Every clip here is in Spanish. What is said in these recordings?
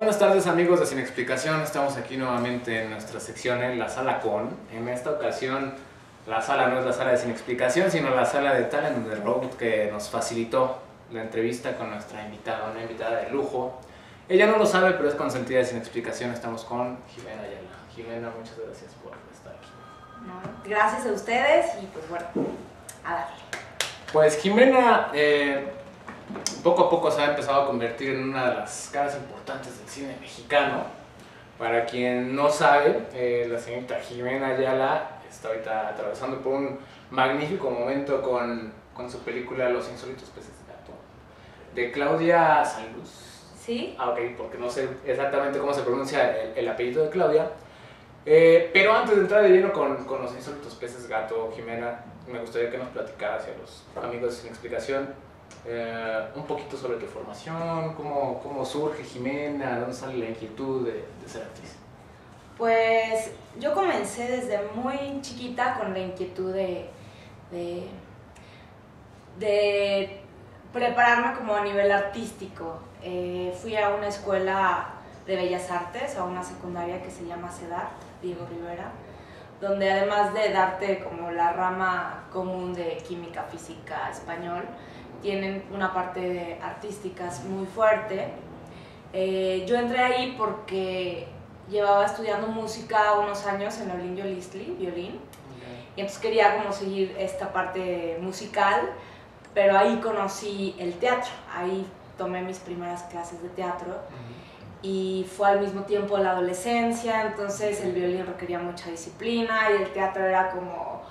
Buenas tardes amigos de Sin Explicación, estamos aquí nuevamente en nuestra sección en la sala con. En esta ocasión la sala no es la sala de Sin Explicación, sino la sala de Talent on the Road, que nos facilitó la entrevista con nuestra invitada, una invitada de lujo. Ella no lo sabe, pero es consentida de Sin Explicación. Estamos con Jimena Ayala. Jimena, muchas gracias por estar aquí. No, gracias a ustedes y pues bueno, a darle. Pues Jimena poco a poco se ha empezado a convertir en una de las caras importantes del cine mexicano. Para quien no sabe, la señorita Jimena Ayala está ahorita atravesando por un magnífico momento con su película Los insólitos peces de gato, de Claudia Sanluz. ¿Sí? Ah, ok, porque no sé exactamente cómo se pronuncia el apellido de Claudia. Pero antes de entrar de lleno con Los insólitos peces gato, Jimena, me gustaría que nos platicaras a los amigos de Sin Explicación un poquito sobre tu formación, cómo surge Jimena, dónde sale la inquietud de ser actriz. Pues yo comencé desde muy chiquita con la inquietud de prepararme como a nivel artístico. Fui a una escuela de Bellas Artes, a una secundaria que se llama CEDART, Diego Rivera, donde además de darte como la rama común de química, física, español, tienen una parte de artísticas muy fuerte. Yo entré ahí porque llevaba estudiando música unos años en Olindio Listli, violín, y entonces quería como seguir esta parte musical, pero ahí conocí el teatro, ahí tomé mis primeras clases de teatro. Y fue al mismo tiempo la adolescencia, entonces el violín requería mucha disciplina y el teatro era como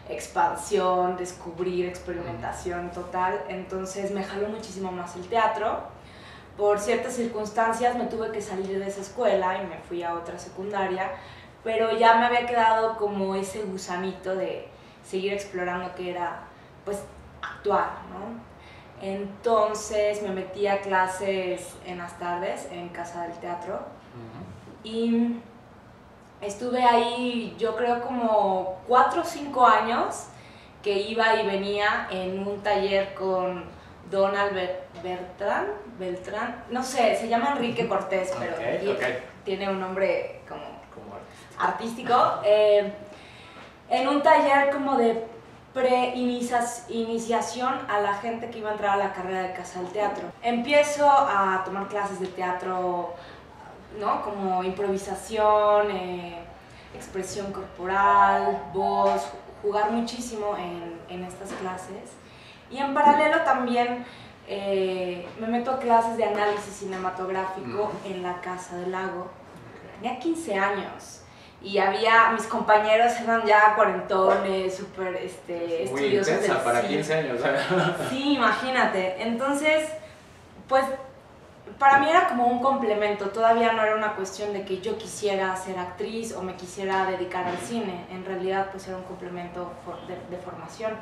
expansión, descubrir, experimentación total. Entonces me jaló muchísimo más el teatro. Por ciertas circunstancias me tuve que salir de esa escuela y me fui a otra secundaria, pero ya me había quedado como ese gusanito de seguir explorando que era pues actuar, ¿no? Entonces me metí a clases en las tardes en Casa del Teatro y estuve ahí yo creo como 4 o 5 años que iba y venía en un taller con Donald Beltrán, no sé, se llama Enrique Cortés, pero tiene un nombre como artístico. En un taller como de pre-iniciación a la gente que iba a entrar a la carrera de Casa del Teatro. Empiezo a tomar clases de teatro, ¿no? Como improvisación, expresión corporal, voz, jugar muchísimo en estas clases. Y en paralelo también me meto a clases de análisis cinematográfico en la Casa del Lago. Tenía 15 años. Y mis compañeros eran ya cuarentones, súper estudiosos. Muy intensa para 15 años. Sí, imagínate. Entonces, pues, para mí era como un complemento. Todavía no era una cuestión de que yo quisiera ser actriz o me quisiera dedicar al cine. En realidad, pues, era un complemento de formación.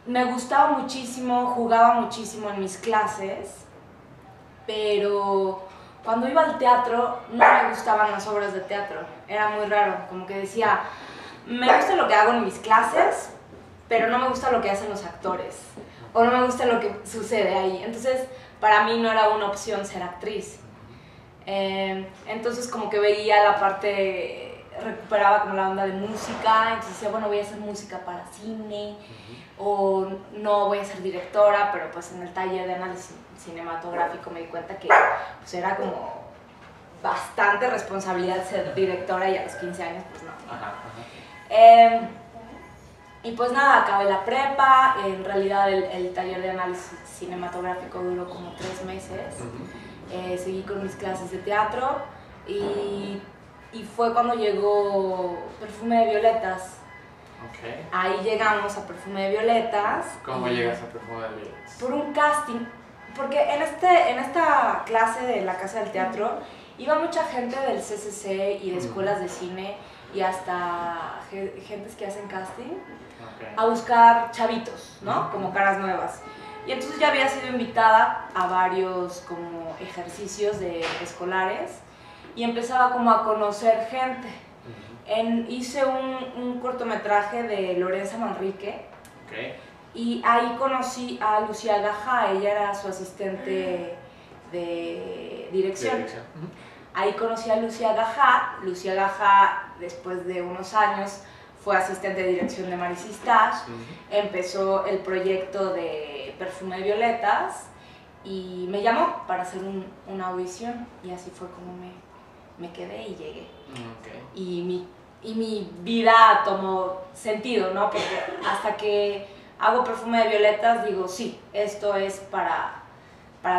Me gustaba muchísimo, jugaba muchísimo en mis clases, pero cuando iba al teatro no me gustaban las obras de teatro, era muy raro, como que decía, me gusta lo que hago en mis clases, pero no me gusta lo que hacen los actores, o no me gusta lo que sucede ahí, entonces para mí no era una opción ser actriz. Entonces como que veía la parte, recuperaba como la onda de música, entonces decía, bueno, voy a hacer música para cine, o no voy a ser directora, pero pues en el taller de análisis cinematográfico me di cuenta que pues era como bastante responsabilidad ser directora y a los 15 años pues no. Y pues nada, acabé la prepa, en realidad el taller de análisis cinematográfico duró como 3 meses, seguí con mis clases de teatro y fue cuando llegó Perfume de Violetas. Okay. Ahí llegamos a Perfume de Violetas. ¿Cómo llegas a Perfume de Violetas? Por un casting, porque en esta clase de la Casa del Teatro iba mucha gente del CCC y de escuelas de cine y hasta gentes que hacen casting a buscar chavitos, ¿no? Como caras nuevas. Y entonces ya había sido invitada a varios como ejercicios de escolares y empezaba como a conocer gente. Hice un cortometraje de Lorenza Manrique. Y ahí conocí a Lucía Gajá, ella era su asistente de dirección. Ujú. Ahí conocí a Lucía Gajá. Lucía Gajá, después de unos años, fue asistente de dirección de Marisa Stach. Empezó el proyecto de Perfume de Violetas y me llamó para hacer una audición, y así fue como me quedé y llegué. Okay. Y mi vida tomó sentido, ¿no? Porque hasta que hago Perfume de Violetas digo, sí, esto es para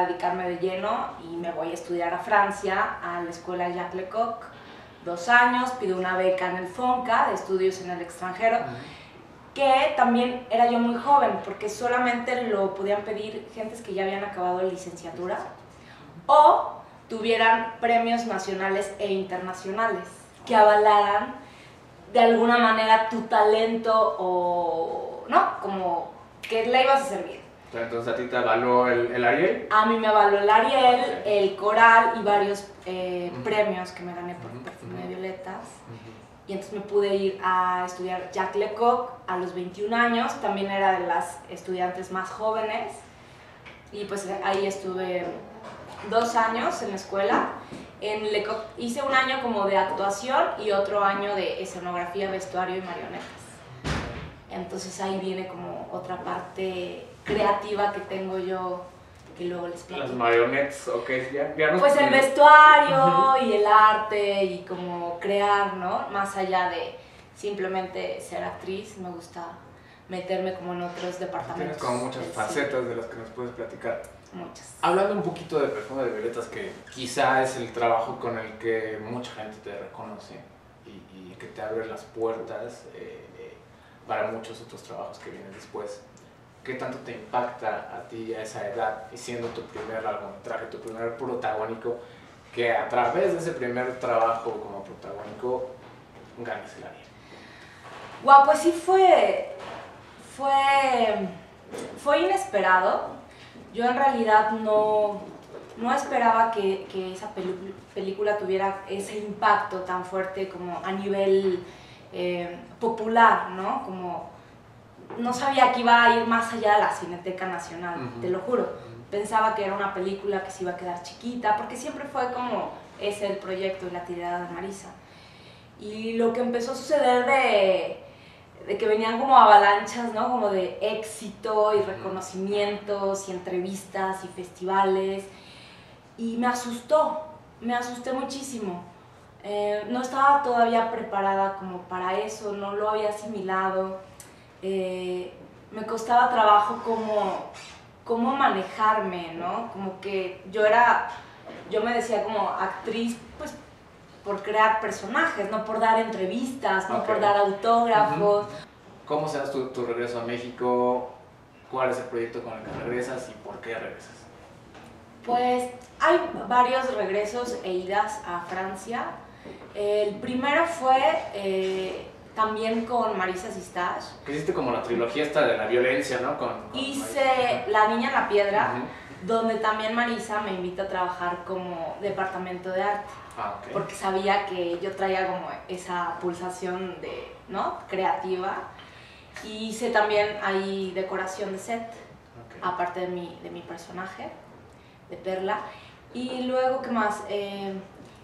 dedicarme de lleno, y me voy a estudiar a Francia, a la escuela Jacques Lecoq, 2 años, pido una beca en el FONCA de estudios en el extranjero, que también era yo muy joven, porque solamente lo podían pedir gentes que ya habían acabado la licenciatura o tuvieran premios nacionales e internacionales que avalaran de alguna manera tu talento, o no, como que le ibas a servir. Entonces a ti te avaló el Ariel. A mí me avaló el Ariel, el Coral y varios premios que me gané por Perfume de Violetas. Y entonces me pude ir a estudiar Jacques Lecoq a los 21 años. También era de las estudiantes más jóvenes. Y pues ahí estuve 2 años en la escuela. En Lecoq hice un año como de actuación y otro año de escenografía, vestuario y marionetas. Entonces ahí viene como otra parte creativa que tengo yo, que luego les platico. Las marionetas, ok, ya no. Pues el vestuario y el arte y como crear, ¿no? Más allá de simplemente ser actriz, me gusta meterme como en otros departamentos. Tienes como muchas facetas de las que nos puedes platicar. Muchas. Hablando un poquito de Perfume de Violetas, que quizá es el trabajo con el que mucha gente te reconoce y que te abre las puertas para muchos otros trabajos que vienen después. ¿Qué tanto te impacta a ti a esa edad, y siendo tu primer largometraje, tu primer protagónico, que a través de ese primer trabajo como protagónico ganes el Ariel? Guau, pues sí fue inesperado. Yo en realidad no esperaba que esa película tuviera ese impacto tan fuerte como a nivel popular, ¿no? Como no sabía que iba a ir más allá de la Cineteca Nacional, te lo juro. Pensaba que era una película que se iba a quedar chiquita, porque siempre fue como ese el proyecto y la tirada de Marisa. Y lo que empezó a suceder de que venían como avalanchas, ¿no? Como de éxito y reconocimientos y entrevistas y festivales, y me asusté muchísimo. No estaba todavía preparada como para eso, no lo había asimilado. Me costaba trabajo como manejarme, ¿no? Como que yo me decía como actriz, pues por crear personajes, no por dar entrevistas, no por dar autógrafos. ¿Cómo se da tu regreso a México? ¿Cuál es el proyecto con el que regresas y por qué regresas? Pues hay varios regresos e idas a Francia. El primero fue también con Marisa Stach. Que hiciste como la trilogía esta de la violencia, ¿no? Hice Marisa. La Niña en la Piedra, donde también Marisa me invita a trabajar como departamento de arte. Okay. Porque sabía que yo traía como esa pulsación ¿no? creativa. Y hice también ahí decoración de set, aparte de mi personaje, de Perla. Y luego, ¿qué más?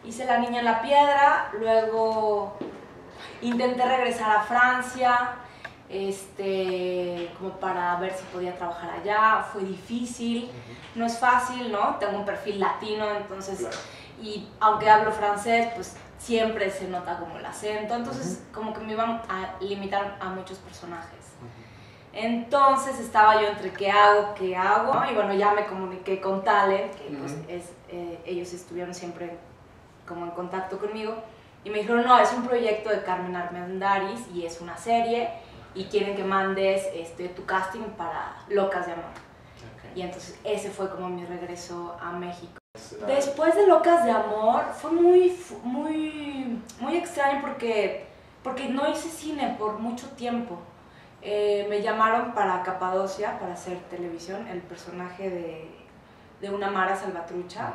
Hice La Niña en la Piedra, luego intenté regresar a Francia, como para ver si podía trabajar allá. Fue difícil, no es fácil, ¿no? Tengo un perfil latino, entonces, claro. Y aunque hablo francés, pues siempre se nota como el acento, entonces como que me iban a limitar a muchos personajes. Entonces estaba yo entre qué hago, ¿no? Y bueno, ya me comuniqué con Talent, que pues ellos estuvieron siempre como en contacto conmigo, y me dijeron, no, es un proyecto de Carmen Armendáriz y es una serie, y quieren que mandes tu casting para Locas de Amor. Y entonces ese fue como mi regreso a México. Después de Locas de Amor fue muy extraño porque no hice cine por mucho tiempo. Me llamaron para Capadocia, para hacer televisión, el personaje de una Mara Salvatrucha,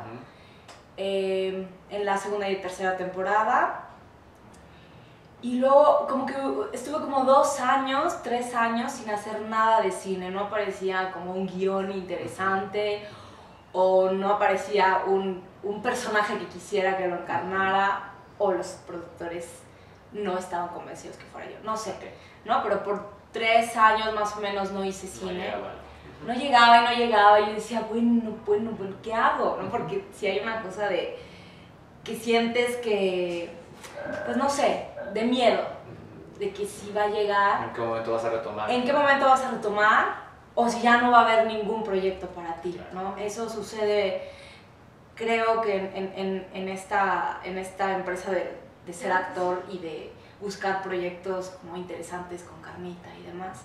en la segunda y tercera temporada. Y luego como que estuve como 2 años, 3 años sin hacer nada de cine, no aparecía como un guión interesante o no aparecía un personaje que quisiera que lo encarnara, o los productores no estaban convencidos que fuera yo, no sé, ¿no? Pero por 3 años más o menos no hice cine. No llegaba y yo decía, bueno, ¿qué hago? ¿No? Porque si hay una cosa de que sientes que, pues no sé, de miedo, de que si va a llegar. ¿En qué momento vas a retomar? ¿En qué momento vas a retomar? O si ya no va a haber ningún proyecto para ti, ¿no? Eso sucede, creo que en esta empresa de ser actor y de buscar proyectos como interesantes con carnita y demás.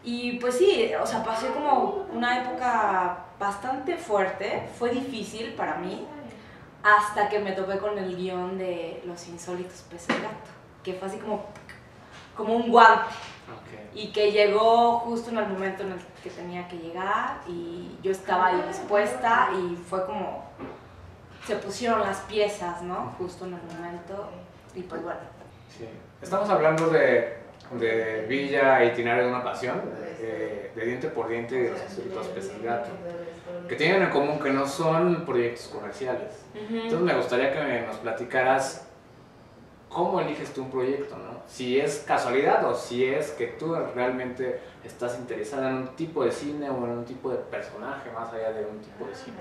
Y pues sí, o sea, pasé como una época bastante fuerte, fue difícil para mí, hasta que me topé con el guión de Los insólitos peces gato, que fue así como un guante. Okay. Y que llegó justo en el momento en el que tenía que llegar y yo estaba ahí dispuesta y fue como se pusieron las piezas, ¿no? Justo en el momento y pues bueno. Sí. Estamos hablando de Villa Itinerario de una Pasión, de Diente por Diente y de Los insólitos peces gato, que tienen en común que no son proyectos comerciales. Entonces me gustaría que nos platicaras cómo eliges tú un proyecto, ¿no? Si es casualidad o si es que tú realmente estás interesada en un tipo de cine o en un tipo de personaje más allá de un tipo de cine.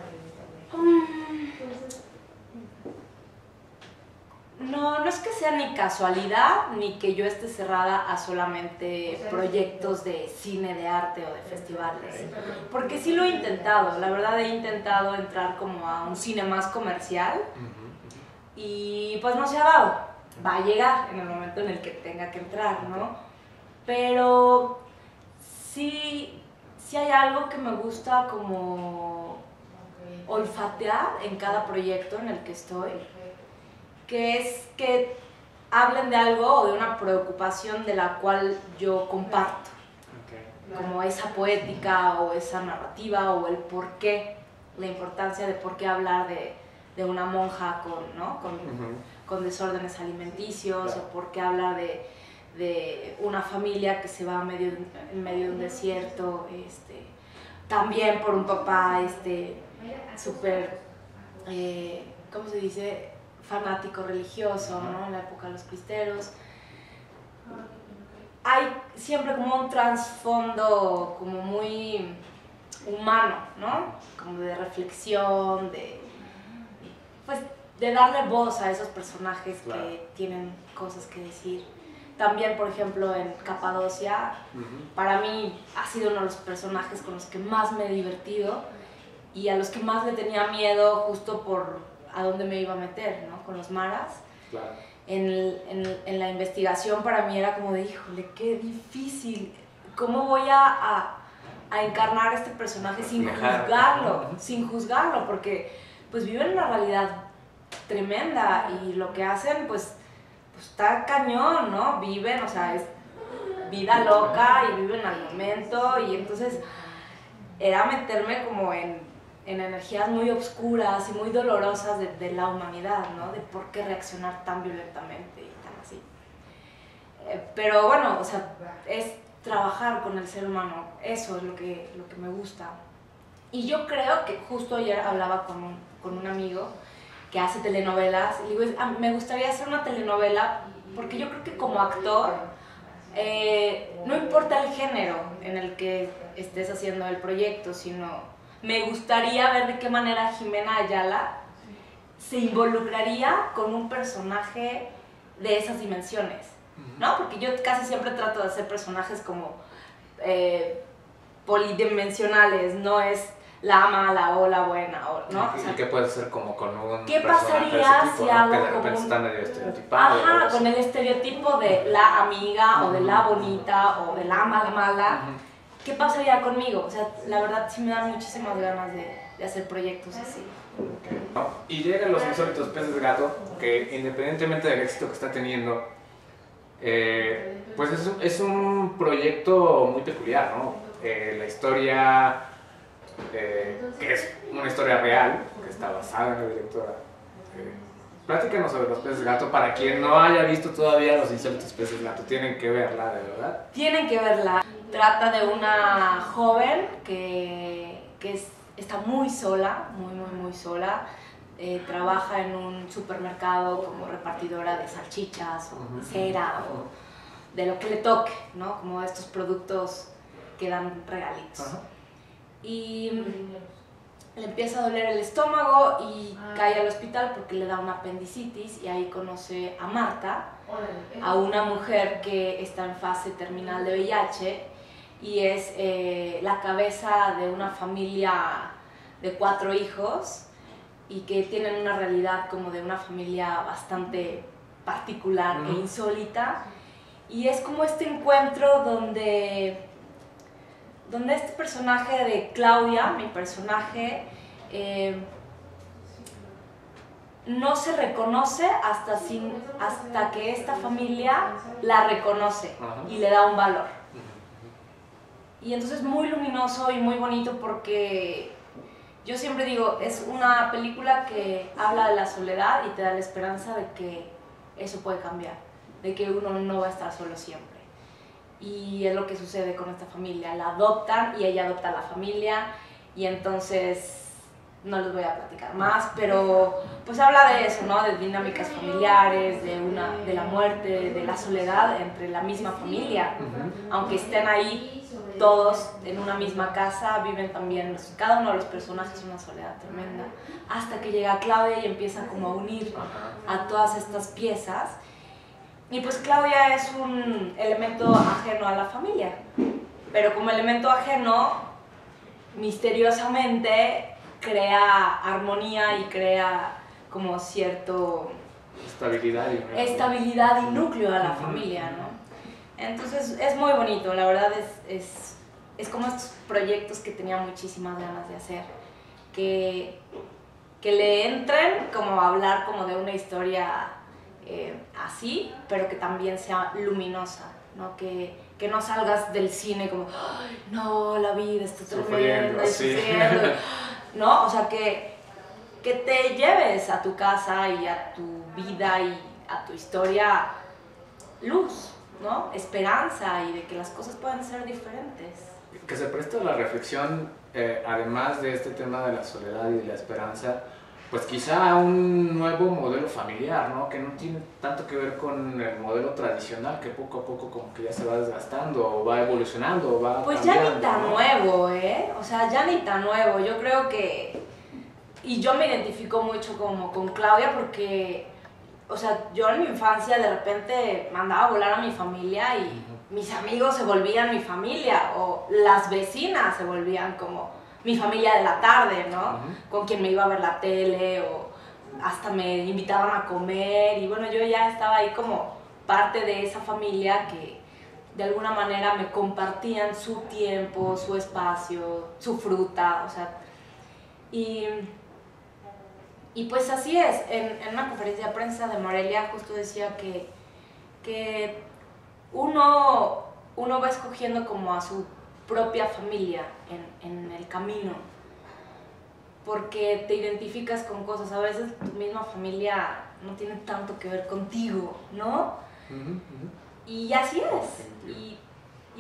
No es que sea ni casualidad ni que yo esté cerrada a solamente proyectos de cine, de arte o de festivales, porque sí lo he intentado, la verdad he intentado entrar como a un cine más comercial y pues no se ha dado. Va a llegar en el momento en el que tenga que entrar, ¿no? Pero sí hay algo que me gusta como olfatear en cada proyecto en el que estoy, que es que hablen de algo o de una preocupación de la cual yo comparto, como esa poética o esa narrativa o el por qué, la importancia de por qué hablar de una monja con desórdenes alimenticios, o por qué hablar de una familia que se va en medio de un desierto, también por un papá súper, ¿cómo se dice?, fanático religioso, ¿no?, en la época de los cristeros. Hay siempre como un trasfondo como muy humano, ¿no?, como de reflexión, pues de darle voz a esos personajes que tienen cosas que decir. También, por ejemplo, en Capadocia, para mí ha sido uno de los personajes con los que más me he divertido y a los que más le tenía miedo justo por a dónde me iba a meter, ¿no? Con los maras. Claro. En la investigación para mí era como de, híjole, qué difícil, ¿cómo voy a encarnar a este personaje sin juzgarlo? Porque pues viven una realidad tremenda y lo que hacen pues está cañón, ¿no? Viven, o sea, es vida loca y viven al momento y entonces era meterme como en energías muy oscuras y muy dolorosas de la humanidad, ¿no? De por qué reaccionar tan violentamente y tan así. Pero bueno, o sea, es trabajar con el ser humano, eso es lo que me gusta. Y yo creo que justo ayer hablaba con un amigo que hace telenovelas y le digo, me gustaría hacer una telenovela porque yo creo que como actor no importa el género en el que estés haciendo el proyecto, sino me gustaría ver de qué manera Jimena Ayala se involucraría con un personaje de esas dimensiones, ¿no? Porque yo casi siempre trato de hacer personajes como polidimensionales, no es la mala o la buena, ¿no? ¿Y qué puede ser como con un ¿qué personaje pasaría de ese tipo, si ¿no? hago Que de como repente un... está medio estereotipado? Ajá, con el estereotipo de la amiga o de la bonita o de la mala. ¿Qué pasaría conmigo? O sea, la verdad sí me dan muchísimas ganas de hacer proyectos así. Y llegan Los insólitos peces gato, que independientemente del éxito que está teniendo, pues es un proyecto muy peculiar, ¿no? La historia, que es una historia real, que está basada en la directora. Platícanos sobre Los peces gato, para quien no haya visto todavía Los insólitos peces gato, tienen que verla, de verdad. Tienen que verla. Trata de una joven que está muy sola, muy sola. Trabaja en un supermercado como repartidora de salchichas o de cera o de lo que le toque, ¿no? Como estos productos que dan regalitos. Y le empieza a doler el estómago y cae al hospital porque le da una apendicitis, y ahí conoce a Marta, a una mujer que está en fase terminal de VIH y es la cabeza de una familia de 4 hijos y que tienen una realidad como de una familia bastante particular e insólita. Y es como este encuentro donde este personaje de Claudia, mi personaje, no se reconoce hasta que esta familia la reconoce y le da un valor. Y entonces es muy luminoso y muy bonito porque yo siempre digo, es una película que habla de la soledad y te da la esperanza de que eso puede cambiar, de que uno no va a estar solo siempre. Y es lo que sucede con esta familia, la adoptan y ella adopta a la familia, y entonces no les voy a platicar más, pero pues habla de eso, ¿no? De dinámicas familiares, de la muerte, de la soledad entre la misma familia. Aunque estén ahí todos en una misma casa, viven también, cada uno de los personajes, una soledad tremenda, hasta que llega Claudia y empieza como a unir a todas estas piezas. Y pues Claudia es un elemento ajeno a la familia, pero como elemento ajeno, misteriosamente crea armonía y crea como cierto estabilidad y núcleo a la familia, ¿no? Entonces es muy bonito, la verdad es como estos proyectos que tenía muchísimas ganas de hacer, que le entren como a hablar como de una historia así, pero que también sea luminosa, ¿no? Que no salgas del cine como, ¡ay, no, la vida está tremenda, sufriendo! ¿No? O sea, que te lleves a tu casa y a tu vida y a tu historia luz, ¿no? Esperanza, y de que las cosas pueden ser diferentes. Que se presta a la reflexión, además de este tema de la soledad y de la esperanza, pues quizá un nuevo modelo familiar, ¿no? Que no tiene tanto que ver con el modelo tradicional, que poco a poco como que ya se va desgastando, o va evolucionando, o va pues cambiando, ya ni tan ¿no? nuevo, ¿eh? O sea, ya ni tan nuevo. Yo creo que... Y yo me identifico mucho como con Claudia porque, o sea, yo en mi infancia de repente mandaba a volar a mi familia y mis amigos se volvían mi familia, o las vecinas se volvían como mi familia de la tarde, ¿no? Con quien me iba a ver la tele, o hasta me invitaban a comer, y bueno, yo ya estaba ahí como parte de esa familia que de alguna manera me compartían su tiempo, su espacio, su fruta, o sea, y pues así es. En una conferencia de prensa de Morelia justo decía que uno va escogiendo como a su propia familia en el camino, porque te identificas con cosas. A veces tu misma familia no tiene tanto que ver contigo, ¿no? Y así es, y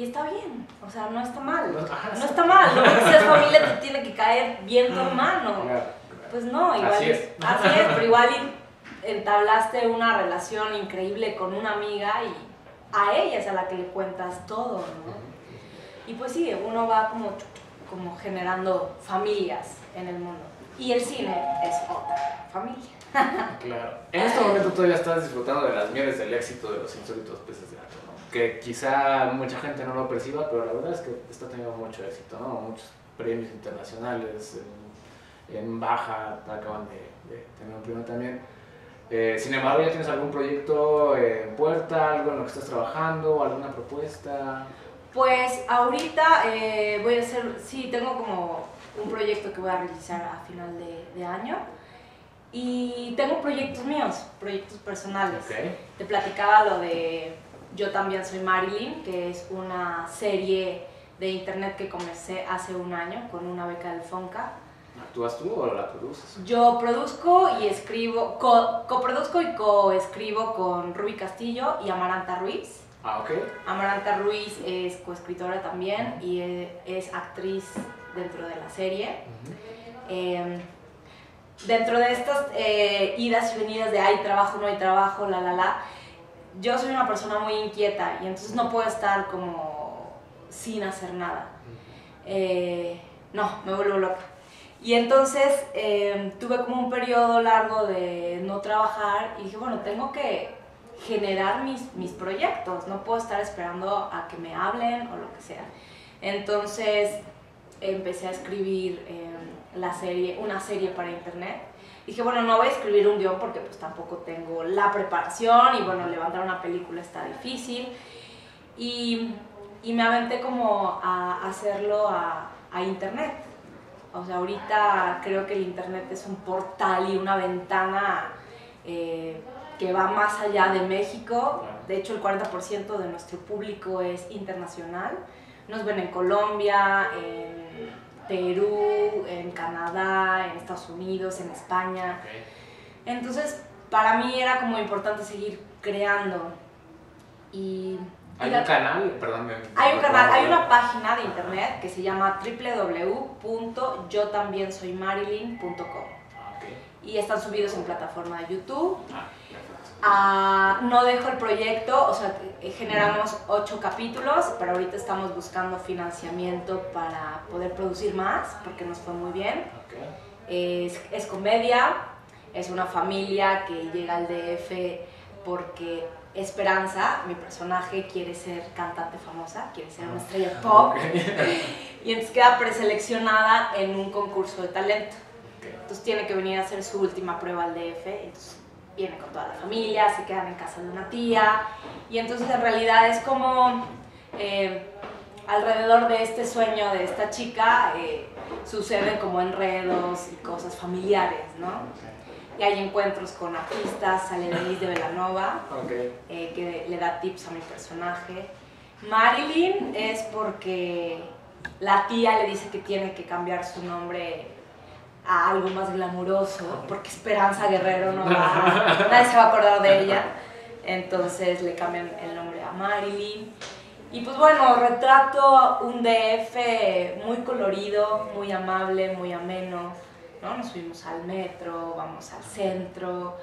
está bien, o sea, no está mal, no está mal, no porque seas familia te tiene que caer bien tu hermano, pues no, igual así es, pero igual entablaste una relación increíble con una amiga y a ella es a la que le cuentas todo, ¿no? Y pues sí, uno va como generando familias en el mundo. Y el cine es otra familia. Claro. En este momento todavía estás disfrutando de las mieles del éxito de Los Insólitos Peces de Gato, ¿no? Que quizá mucha gente no lo perciba, pero la verdad es que está teniendo mucho éxito, ¿no? Muchos premios internacionales, en Baja acaban de tener un premio también. Sin embargo, ¿ya tienes algún proyecto en puerta, algo en lo que estás trabajando, alguna propuesta? Pues ahorita voy a hacer, sí, tengo como un proyecto que voy a realizar a final de año, y tengo proyectos míos, proyectos personales. Okay. Te platicaba lo de Yo también soy Marilyn, que es una serie de internet que comencé hace un año con una beca del FONCA. ¿Actúas tú o la produces? Yo produzco y escribo, coproduzco y coescribo con Ruby Castillo y Amaranta Ruiz. Ah, ok. Amaranta Ruiz es coescritora también y es actriz dentro de la serie. Dentro de estas idas y venidas de hay trabajo, no hay trabajo, yo soy una persona muy inquieta y entonces no puedo estar como sin hacer nada. No, me vuelvo loca. Y entonces tuve como un periodo largo de no trabajar y dije, bueno, tengo que generar mis proyectos, no puedo estar esperando a que me hablen o lo que sea. Entonces empecé a escribir una serie para internet. Dije, bueno, no voy a escribir un guión porque pues tampoco tengo la preparación y bueno, levantar una película está difícil. Y me aventé como a hacerlo a internet. O sea, ahorita creo que el internet es un portal y una ventana que va más allá de México. De hecho, el 40% de nuestro público es internacional. Nos ven en Colombia, en Perú, en Canadá, en Estados Unidos, en España. Entonces, para mí era como importante seguir creando. ¿Hay un canal? Perdón. Hay una página de internet que se llama www.yotambiensoymarilyn.com. Y están subidos en plataforma de YouTube. No dejo el proyecto, o sea, generamos 8 capítulos, pero ahorita estamos buscando financiamiento para poder producir más, porque nos fue muy bien. Es comedia, es una familia que llega al DF porque Esperanza, mi personaje, quiere ser cantante famosa, quiere ser una estrella pop, y entonces queda preseleccionada en un concurso de talento. Entonces tiene que venir a hacer su última prueba al DF, entonces viene con toda la familia, se quedan en casa de una tía, y entonces en realidad es como alrededor de este sueño de esta chica suceden como enredos y cosas familiares, ¿no? Y hay encuentros con artistas, sale Denise de Belanova, que le da tips a mi personaje. Marilyn es porque la tía le dice que tiene que cambiar su nombre a algo más glamuroso, porque Esperanza Guerrero nadie se va a acordar de ella, entonces le cambian el nombre a Marilyn. Y pues bueno, retrato un DF muy colorido, muy amable, muy ameno, ¿no? Nos subimos al metro, vamos al centro,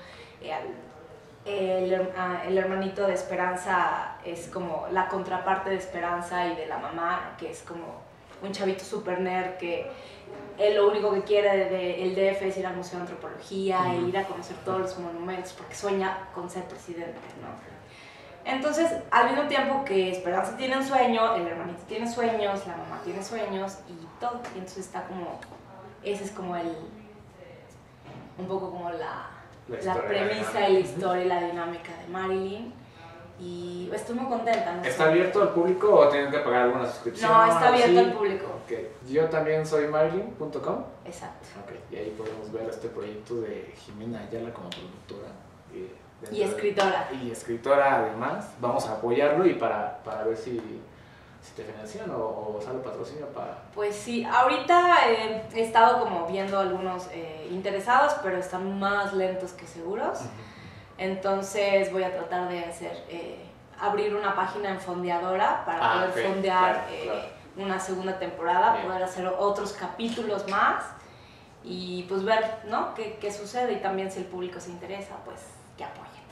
el hermanito de Esperanza es como la contraparte de Esperanza y de la mamá, que es como un chavito super nerd que él lo único que quiere del DF es ir al Museo de Antropología e ir a conocer todos los monumentos porque sueña con ser presidente, ¿no? Entonces, al mismo tiempo que Esperanza tiene un sueño, el hermanito tiene sueños, la mamá tiene sueños y todo, y entonces está como, ese es como un poco como la premisa y la historia y la dinámica de Marilyn. Y estoy muy contenta. ¿No? ¿Está abierto al público o tienen que pagar alguna suscripción? No, está abierto al público. Yo también soy Marilyn.com. Exacto. Y ahí podemos ver este proyecto de Jimena Ayala como productora. Y escritora. Y escritora además. Vamos a apoyarlo y para ver si te financian o sale patrocinio para... Pues sí, ahorita he estado como viendo algunos interesados, pero están más lentos que seguros. Entonces voy a tratar de abrir una página en Fondeadora para poder fondear una segunda temporada, poder hacer otros capítulos más y pues ver, ¿no? qué sucede y también si el público se interesa, pues que apoyen.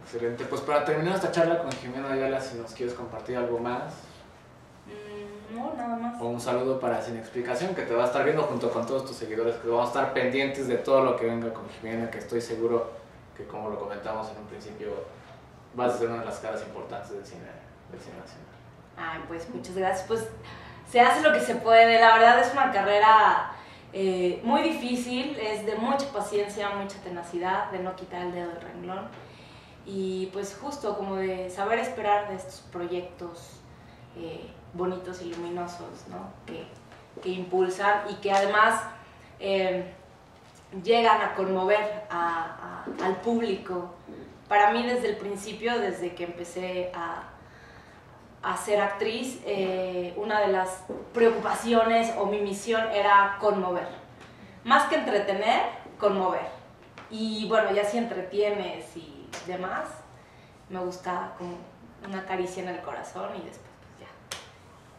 Excelente. Pues para terminar esta charla con Jimena Ayala, si nos quieres compartir algo más. No, nada más. O un saludo para Sin Explicación, que te va a estar viendo junto con todos tus seguidores, que vamos a estar pendientes de todo lo que venga con Jimena, que estoy seguro que, como lo comentamos en un principio, vas a ser una de las caras importantes del cine nacional. Ay, pues muchas gracias. Pues se hace lo que se puede. La verdad es una carrera muy difícil, es de mucha paciencia, mucha tenacidad, de no quitar el dedo del renglón. Y pues justo como de saber esperar de estos proyectos bonitos y luminosos, ¿no? que impulsan y que además llegan a conmover al público. Para mí desde el principio, desde que empecé a ser actriz, una de las preocupaciones o mi misión era conmover. Más que entretener, conmover. Y bueno, ya si entretienes y demás, me gusta como una caricia en el corazón y después pues ya,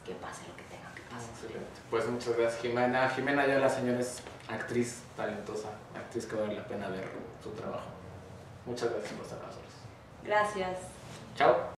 que pase lo que tenga que Excelente. Pues muchas gracias, Jimena. Jimena ya la señora es actriz talentosa, actriz que vale la pena ver su trabajo. Muchas gracias por estar con nosotros. Gracias. Chao.